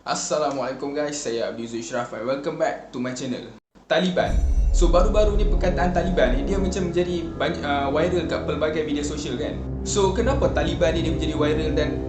Assalamualaikum guys, saya Abizu Ishraf and welcome back to my channel. Taliban. So baru-baru ni perkataan Taliban ni dia macam menjadi viral kat pelbagai media sosial kan. So kenapa Taliban ni dia menjadi viral dan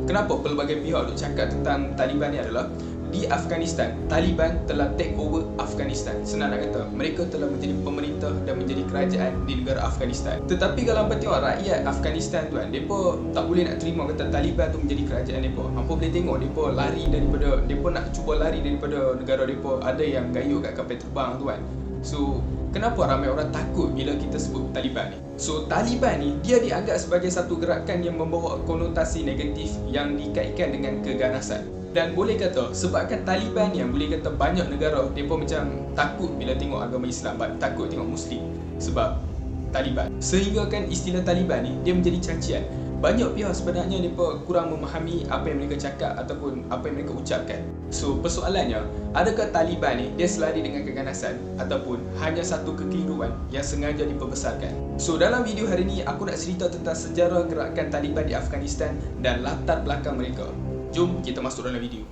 kenapa pelbagai pihak duk cakap tentang Taliban ni adalah di Afghanistan, Taliban telah take over Afghanistan. Senang nak kata, mereka telah menjadi pemerintah dan menjadi kerajaan di negara Afghanistan. Tetapi kalau hampa tengok rakyat Afghanistan tu kan, mereka tak boleh nak terima kata Taliban tu menjadi kerajaan mereka. Hampa boleh tengok mereka lari daripada, mereka nak cuba lari daripada negara mereka. Ada yang gayut kat kapal terbang tu kan. So kenapa ramai orang takut bila kita sebut Taliban ni? So Taliban ni dia dianggap sebagai satu gerakan yang membawa konotasi negatif yang dikaitkan dengan keganasan. Dan boleh kata sebabkan Taliban yang boleh kata banyak negara mereka macam takut bila tengok agama Islam, takut tengok Muslim sebab Taliban. Sehingga kan istilah Taliban ni dia menjadi cacian. Banyak pihak sebenarnya mereka kurang memahami apa yang mereka cakap ataupun apa yang mereka ucapkan. So persoalannya, adakah Taliban ni dia selari dengan keganasan ataupun hanya satu kekeliruan yang sengaja diperbesarkan? So dalam video hari ni aku nak cerita tentang sejarah gerakan Taliban di Afghanistan dan latar belakang mereka. Jom kita masuk dalam video.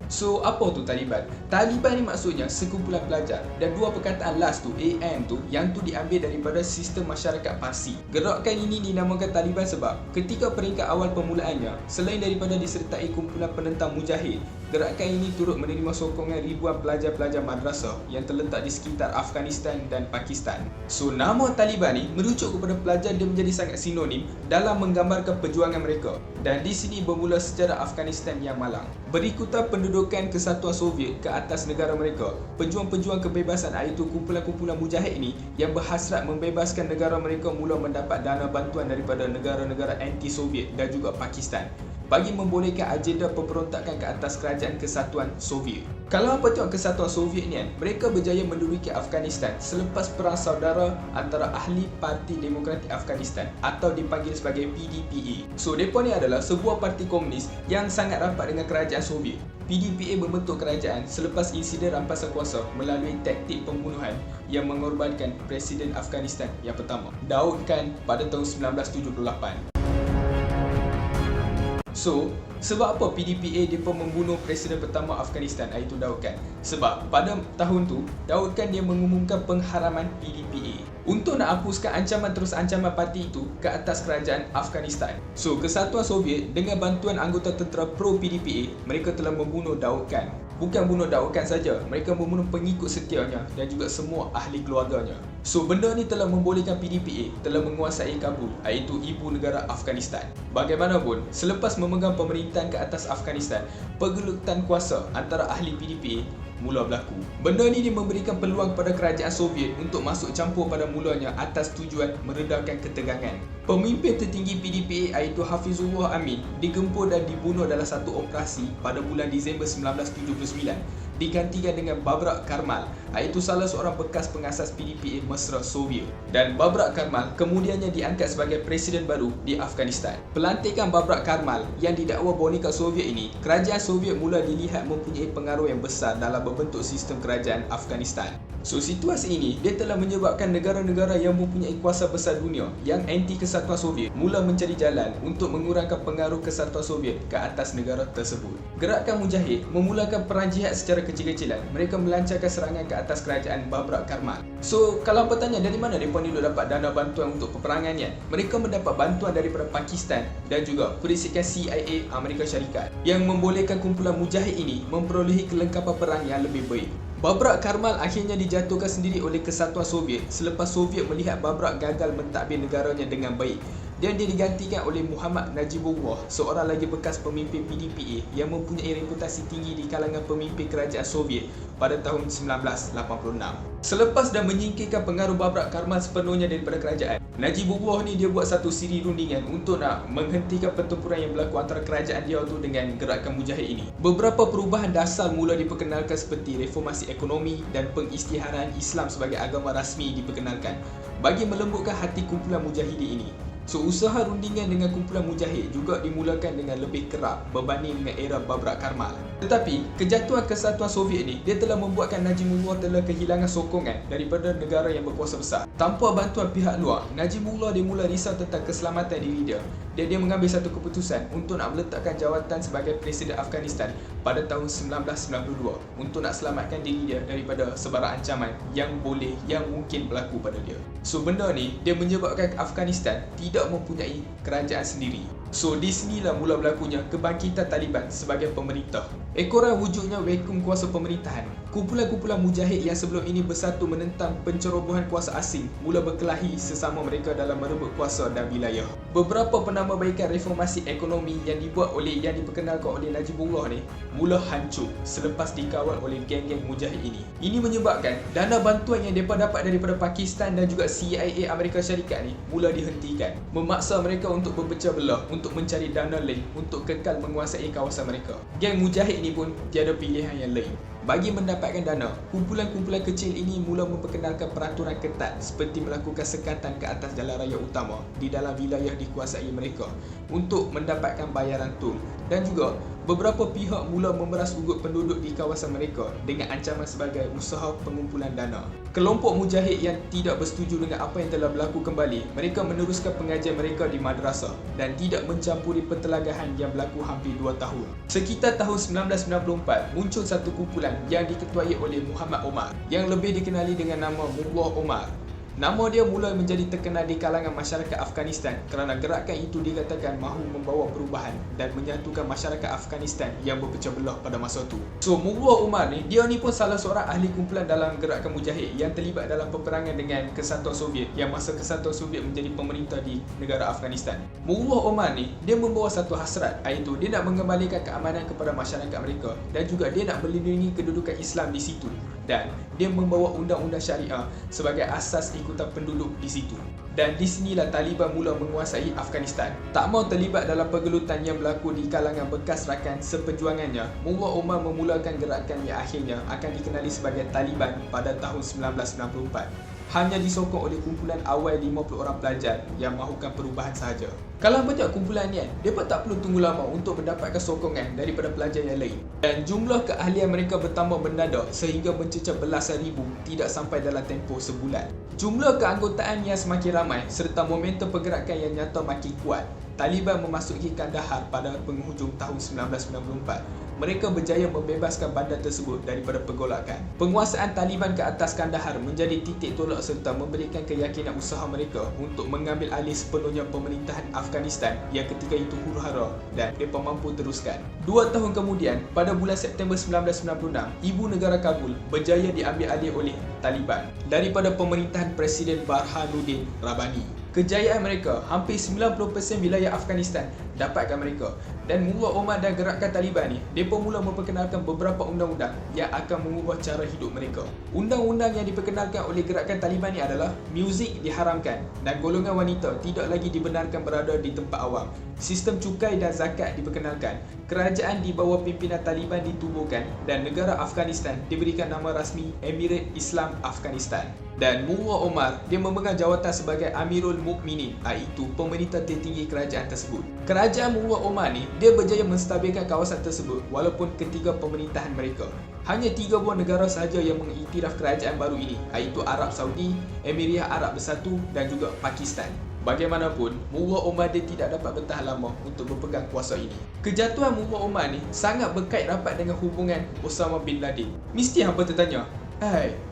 So apa tu Taliban? Taliban ni maksudnya sekumpulan pelajar, dan dua perkataan last tu, AM tu, yang tu diambil daripada sistem masyarakat Parsi. Gerakan ini dinamakan Taliban sebab ketika peringkat awal permulaannya, selain daripada disertai kumpulan penentang mujahid, gerakan ini turut menerima sokongan ribuan pelajar-pelajar madrasah yang terletak di sekitar Afghanistan dan Pakistan. So nama Taliban ni merujuk kepada pelajar, dia menjadi sangat sinonim dalam menggambarkan perjuangan mereka. Dan di sini bermula sejarah Afghanistan yang malang. Berikutan pendudukan Kesatuan Soviet ke atas negara mereka, pejuang-pejuang kebebasan iaitu kumpulan-kumpulan mujahid ini yang berhasrat membebaskan negara mereka mula mendapat dana bantuan daripada negara-negara anti-Soviet dan juga Pakistan bagi membolehkan agenda pemberontakan ke atas kerajaan Kesatuan Soviet. Kalau apa tengok Kesatuan Soviet ni kan, mereka berjaya menduduki Afghanistan selepas perang saudara antara ahli Parti Demokratik Afghanistan atau dipanggil sebagai PDPA. So mereka ni adalah sebuah parti komunis yang sangat rapat dengan kerajaan Soviet. PDPA membentuk kerajaan selepas insiden rampasan kuasa melalui taktik pembunuhan yang mengorbankan Presiden Afghanistan yang pertama, Daud Khan, pada tahun 1978. So, sebab apa PDPA mereka membunuh Presiden pertama Afghanistan iaitu Daud Khan? Sebab pada tahun tu, Daud Khan dia mengumumkan pengharaman PDPA untuk nak hapuskan ancaman parti itu ke atas kerajaan Afghanistan. So, Kesatuan Soviet dengan bantuan anggota tentera pro-PDPA, mereka telah membunuh Daud Khan. Bukan bunuh Daud Khan saja, mereka membunuh pengikut setianya dan juga semua ahli keluarganya. So benda ni telah membolehkan PDPA telah menguasai Kabul, iaitu ibu negara Afghanistan. Bagaimanapun, selepas memegang pemerintahan ke atas Afghanistan, pergelutan kuasa antara ahli PDPA mula berlaku. Benda ni dia memberikan peluang kepada kerajaan Soviet untuk masuk campur pada mulanya atas tujuan meredakan ketegangan. Pemimpin tertinggi PDPA iaitu Hafizullah Amin digempur dan dibunuh dalam satu operasi pada bulan Disember 1979, digantikan dengan Babrak Karmal iaitu salah seorang bekas pengasas PDPA mesra Soviet. Dan Babrak Karmal kemudiannya diangkat sebagai presiden baru di Afghanistan. Pelantikan Babrak Karmal yang didakwa boneka Soviet ini, kerajaan Soviet mula dilihat mempunyai pengaruh yang besar dalam membentuk sistem kerajaan Afghanistan. So situasi ini dia telah menyebabkan negara-negara yang mempunyai kuasa besar dunia yang anti Kesatuan Soviet mula mencari jalan untuk mengurangkan pengaruh Kesatuan Soviet ke atas negara tersebut. Gerakan Mujahid memulakan perang jihad secara kecil-kecilan. Mereka melancarkan serangan ke atas kerajaan Babrak Karmal. So kalau bertanya dari mana mereka ni dapat dana bantuan untuk peperangannya, mereka mendapat bantuan daripada Pakistan dan juga perisikan CIA Amerika Syarikat yang membolehkan kumpulan Mujahid ini memperolehi kelengkapan perang yang lebih baik. Babrak Karmal akhirnya dijatuhkan sendiri oleh Kesatuan Soviet selepas Soviet melihat Babrak gagal mentadbir negaranya dengan baik, dan dia digantikan oleh Muhammad Najibullah, seorang lagi bekas pemimpin PDPA yang mempunyai reputasi tinggi di kalangan pemimpin kerajaan Soviet pada tahun 1986. Selepas dah menyingkirkan pengaruh Babrak Karmal sepenuhnya daripada kerajaan, Najibullah ni dia buat satu siri rundingan untuk nak menghentikan pertempuran yang berlaku antara kerajaan dia tu dengan gerakan Mujahid ini. Beberapa perubahan dasar mula diperkenalkan seperti reformasi ekonomi dan pengisytiharan Islam sebagai agama rasmi diperkenalkan bagi melembutkan hati kumpulan mujahidin ini. So usaha rundingan dengan kumpulan mujahid juga dimulakan dengan lebih kerap berbanding dengan era Babrak Karmal. Tetapi kejatuhan Kesatuan Soviet ni dia telah membuatkan Najibullah telah kehilangan sokongan daripada negara yang berkuasa besar. Tanpa bantuan pihak luar, Najibullah dia mula risau tentang keselamatan diri dia. Dia mengambil satu keputusan untuk nak meletakkan jawatan sebagai Presiden Afghanistan pada tahun 1992 untuk nak selamatkan diri dia daripada sebarang ancaman yang mungkin berlaku pada dia. So benda ni dia menyebabkan Afghanistan tidak mempunyai kerajaan sendiri. So di sinilah mula berlakunya kebangkitan Taliban sebagai pemerintah. Ekoran wujudnya vakum kuasa pemerintahan. Kumpulan-kumpulan mujahid yang sebelum ini bersatu menentang pencerobohan kuasa asing mula berkelahi sesama mereka dalam merebut kuasa dan wilayah. Beberapa penambahbaikan reformasi ekonomi yang diperkenalkan oleh Najibullah ni mula hancur selepas dikawal oleh geng-geng mujahid ini. Ini menyebabkan dana bantuan yang mereka dapat daripada Pakistan dan juga CIA Amerika Syarikat ni mula dihentikan, memaksa mereka untuk berpecah belah untuk mencari dana lain untuk kekal menguasai kawasan mereka. Geng mujahid ni pun tiada pilihan yang lain. Bagi mendapatkan dana, kumpulan-kumpulan kecil ini mula memperkenalkan peraturan ketat seperti melakukan sekatan ke atas jalan raya utama di dalam wilayah dikuasai mereka untuk mendapatkan bayaran tol, dan juga beberapa pihak mula memeras ugut penduduk di kawasan mereka dengan ancaman sebagai usaha pengumpulan dana. Kelompok mujahid yang tidak bersetuju dengan apa yang telah berlaku kembali, mereka meneruskan pengajian mereka di madrasah dan tidak mencampuri pertelagahan yang berlaku hampir 2 tahun. Sekitar tahun 1994, muncul satu kumpulan yang diketuai oleh Muhammad Omar yang lebih dikenali dengan nama Mullah Omar. Nama dia mula menjadi terkenal di kalangan masyarakat Afghanistan kerana gerakan itu dikatakan mahu membawa perubahan dan menyatukan masyarakat Afghanistan yang berpecah belah pada masa itu. So Mullah Omar ni, dia ni pun salah seorang ahli kumpulan dalam gerakan mujahid yang terlibat dalam peperangan dengan Kesatuan Soviet yang masa Kesatuan Soviet menjadi pemerintah di negara Afghanistan. Mullah Omar ni, dia membawa satu hasrat, iaitu dia nak mengembalikan keamanan kepada masyarakat mereka dan juga dia nak melindungi kedudukan Islam di situ, dan dia membawa undang-undang syariah sebagai asas ikutan penduduk di situ. Dan di sinilah Taliban mula menguasai Afghanistan. Tak mau terlibat dalam pergelutan yang berlaku di kalangan bekas rakan seperjuangannya, Mullah Omar memulakan gerakan yang akhirnya akan dikenali sebagai Taliban pada tahun 1994. Hanya disokong oleh kumpulan awal 50 orang pelajar yang mahukan perubahan sahaja. Kalau banyak kumpulan ni, mereka tak perlu tunggu lama untuk mendapatkan sokongan daripada pelajar yang lain. Dan jumlah keahlian mereka bertambah mendadak sehingga mencecah belasan ribu tidak sampai dalam tempoh sebulan. Jumlah keanggotaan yang semakin ramai serta momentum pergerakan yang nyata makin kuat, Taliban memasuki Kandahar pada penghujung tahun 1994. Mereka berjaya membebaskan bandar tersebut daripada pergolakan. Penguasaan Taliban ke atas Kandahar menjadi titik tolak serta memberikan keyakinan usaha mereka untuk mengambil alih sepenuhnya pemerintahan Afghanistan yang ketika itu huru-hara dan mereka mampu teruskan. 2 tahun kemudian, pada bulan September 1996, ibu negara Kabul berjaya diambil alih oleh Taliban daripada pemerintahan Presiden Burhanuddin Rabbani. Kejayaan mereka, hampir 90% wilayah Afghanistan dapatkan mereka. Dan Mullah Omar dan gerakan Taliban ni, mereka mula memperkenalkan beberapa undang-undang yang akan mengubah cara hidup mereka. Undang-undang yang diperkenalkan oleh gerakan Taliban ni adalah muzik diharamkan dan golongan wanita tidak lagi dibenarkan berada di tempat awam. Sistem cukai dan zakat diperkenalkan. Kerajaan di bawah pimpinan Taliban ditubuhkan dan negara Afghanistan diberikan nama rasmi Emirat Islam Afghanistan. Dan Mullah Omar, dia memegang jawatan sebagai Amirul Mukminin, iaitu pemerintah tertinggi kerajaan tersebut. Kerajaan Mullah Omar ni, dia berjaya menstabilkan kawasan tersebut walaupun ketiga pemerintahan mereka. Hanya 3 buah negara sahaja yang mengiktiraf kerajaan baru ini, iaitu Arab Saudi, Emirat Arab Bersatu dan juga Pakistan. Bagaimanapun, Mullah Omar dia tidak dapat bertahan lama untuk berpegang kuasa ini. Kejatuhan Mullah Omar ni sangat berkait rapat dengan hubungan Osama bin Laden. Mesti hampa tertanya,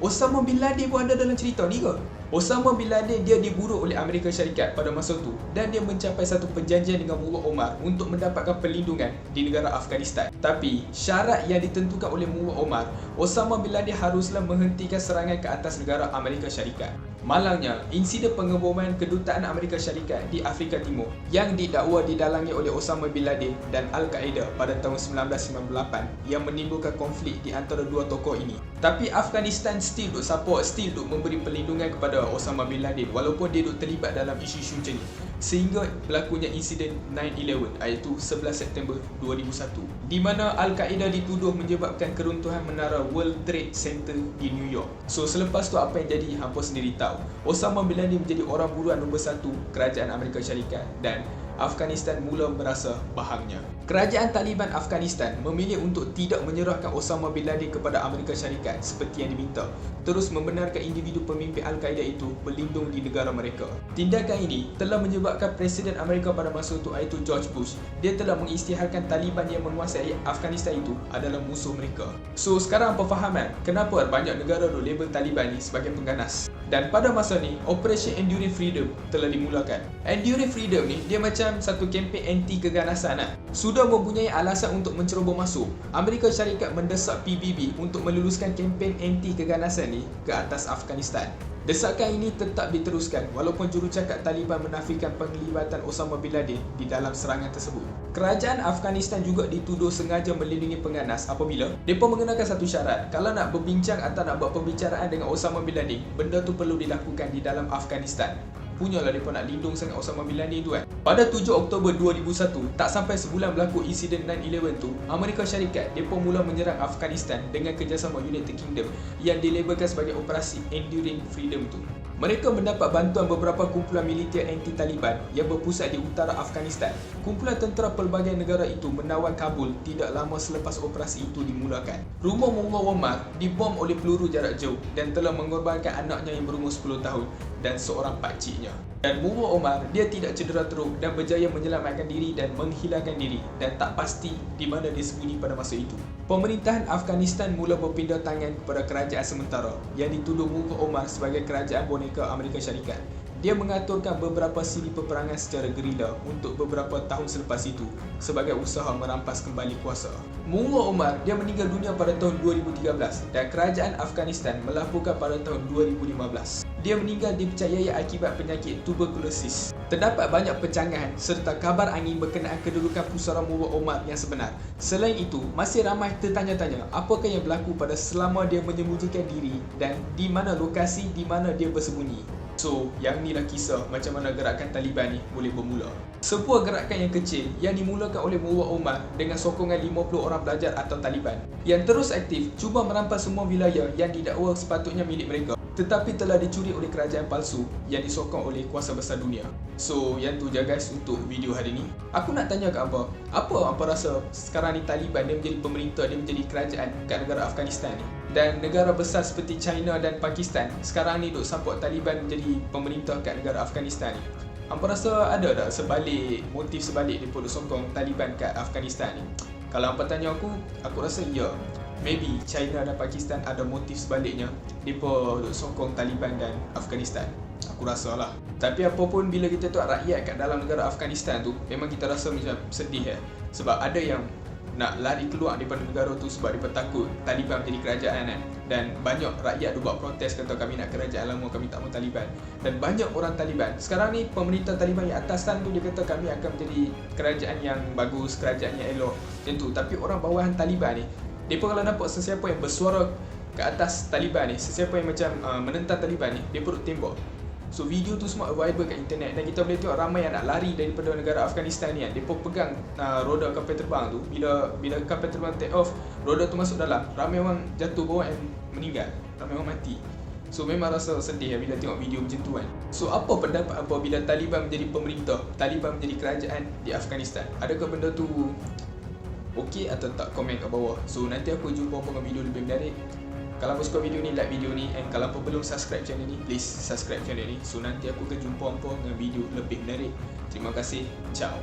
Osama bin Laden pun ada dalam cerita ni ke? Osama bin Laden dia diburu oleh Amerika Syarikat pada masa itu dan dia mencapai satu perjanjian dengan Mullah Omar untuk mendapatkan perlindungan di negara Afghanistan. Tapi syarat yang ditentukan oleh Mullah Omar, Osama bin Laden haruslah menghentikan serangan ke atas negara Amerika Syarikat. Malangnya, insiden pengeboman kedutaan Amerika Syarikat di Afrika Timur yang didakwa didalangi oleh Osama bin Laden dan Al-Qaeda pada tahun 1998 yang menimbulkan konflik di antara dua tokoh ini. Tapi Afghanistan still duk support, still duk memberi perlindungan kepada Osama bin Laden walaupun dia duk terlibat dalam isu-isu macam ni. sehingga berlakunya insiden 9/11 iaitu 11 September 2001 di mana Al-Qaeda dituduh menyebabkan keruntuhan menara World Trade Center di New York. So selepas tu apa yang jadi, hampa sendiri tahu. Osama bin Laden menjadi orang buruan nombor 1 kerajaan Amerika Syarikat dan Afghanistan mula merasa bahangnya. Kerajaan Taliban Afghanistan memilih untuk tidak menyerahkan Osama bin Laden kepada Amerika Syarikat seperti yang diminta, terus membenarkan individu pemimpin Al-Qaeda itu berlindung di negara mereka. Tindakan ini telah menyebabkan Presiden Amerika pada masa itu iaitu George Bush, dia telah mengisytiharkan Taliban yang menguasai Afghanistan itu adalah musuh mereka. So sekarang apa fahaman kenapa banyak negara duk label Taliban ni sebagai pengganas. Dan pada masa ni, Operation Enduring Freedom telah dimulakan. Enduring Freedom ni, dia macam satu kempen anti keganasan lah. Sudah mempunyai alasan untuk menceroboh masuk, Amerika Syarikat mendesak PBB untuk meluluskan kempen anti keganasan ni ke atas Afghanistan. Desakan ini tetap diteruskan walaupun jurucakap Taliban menafikan penglibatan Osama bin Laden di dalam serangan tersebut. Kerajaan Afghanistan juga dituduh sengaja melindungi pengganas apabila mereka mengenakan satu syarat, kalau nak berbincang atau nak buat pembicaraan dengan Osama bin Laden, benda tu perlu dilakukan di dalam Afghanistan. Punyalah mereka nak lindung sangat Osama bin Laden tu kan. Pada 7 Oktober 2001, tak sampai sebulan berlaku insiden 9/11 tu, Amerika Syarikat mereka mula menyerang Afghanistan dengan kerjasama United Kingdom yang dilabelkan sebagai Operasi Enduring Freedom tu. Mereka mendapat bantuan beberapa kumpulan militer anti-Taliban yang berpusat di utara Afghanistan. Kumpulan tentera pelbagai negara itu menawan Kabul tidak lama selepas operasi itu dimulakan. Rumah Mullah Omar dibom oleh peluru jarak jauh dan telah mengorbankan anaknya yang berumur 10 tahun dan seorang pakciknya. Dan Mullah Omar dia tidak cedera teruk dan berjaya menyelamatkan diri dan menghilangkan diri dan tak pasti di mana dia sembunyi pada masa itu. Pemerintahan Afghanistan mula berpindah tangan kepada kerajaan sementara yang dituduh Mullah Omar sebagai kerajaan boneka Amerika Syarikat. Dia mengaturkan beberapa siri peperangan secara gerila untuk beberapa tahun selepas itu sebagai usaha merampas kembali kuasa. Mullah Omar dia meninggal dunia pada tahun 2013 dan kerajaan Afghanistan melaporkan pada tahun 2015. Dia meninggal dipercayai akibat penyakit tuberkulosis. Terdapat banyak pencanggahan serta kabar angin berkenaan kedudukan pusara Mullah Omar yang sebenar. Selain itu, masih ramai tertanya-tanya apakah yang berlaku pada selama dia menyembunyikan diri dan di mana lokasi di mana dia bersembunyi. So, yang inilah kisah macam mana gerakan Taliban ni boleh bermula. Sebuah gerakan yang kecil yang dimulakan oleh Mullah Omar dengan sokongan 50 orang pelajar atau Taliban yang terus aktif cuba merampas semua wilayah yang didakwa sepatutnya milik mereka tetapi telah dicuri oleh kerajaan palsu yang disokong oleh kuasa besar dunia. So, yang tu je guys untuk video hari ni. Aku nak tanya kat apa? Apa rasa sekarang ni Taliban dia menjadi pemerintah, dia menjadi kerajaan kat negara Afghanistan ni? Dan negara besar seperti China dan Pakistan sekarang ni duk support Taliban menjadi pemerintah kat negara Afghanistan ni. Hampa rasa ada tak motif sebalik dia duk sokong Taliban kat Afghanistan ni? Kalau hampa tanya aku rasa ya. Maybe China dan Pakistan ada motif sebaliknya mereka duk sokong Taliban dan Afghanistan. Aku rasa lah. Tapi apapun bila kita tengok rakyat kat dalam negara Afghanistan tu, memang kita rasa macam sedih sebab ada yang nak lari keluar daripada negara tu sebab mereka takut Taliban menjadi kerajaan kan. Dan banyak rakyat tu buat protes kata kami nak kerajaan lama, kami tak mahu Taliban. Dan banyak orang Taliban sekarang ni, pemerintah Taliban yang atasan tu dia kata kami akan menjadi kerajaan yang bagus, kerajaan yang elok macam tu. Tapi orang bawahan Taliban ni, mereka kalau nampak sesiapa yang bersuara ke atas Taliban ni, sesiapa yang macam menentang Taliban ni, dia perlu tembak. So video tu semua available kat internet dan kita boleh tengok ramai yang nak lari daripada negara Afghanistan ni kan. Mereka pegang roda kapal terbang tu. Bila kapal terbang take off, roda tu masuk dalam, ramai orang jatuh bawah dan meninggal, ramai orang mati. So memang rasa sedih bila tengok video macam tu kan. So apa pendapat apa bila Taliban menjadi pemerintah, Taliban menjadi kerajaan di Afghanistan? Adakah benda tu okey atau tak? Komen kat bawah. So nanti aku jumpa dengan video lebih menarik. Kalau apa suka video ni, like video ni. And kalau apa belum subscribe channel ni, please subscribe channel ni. So nanti aku akan jumpa dengan video lebih menarik. Terima kasih. Ciao.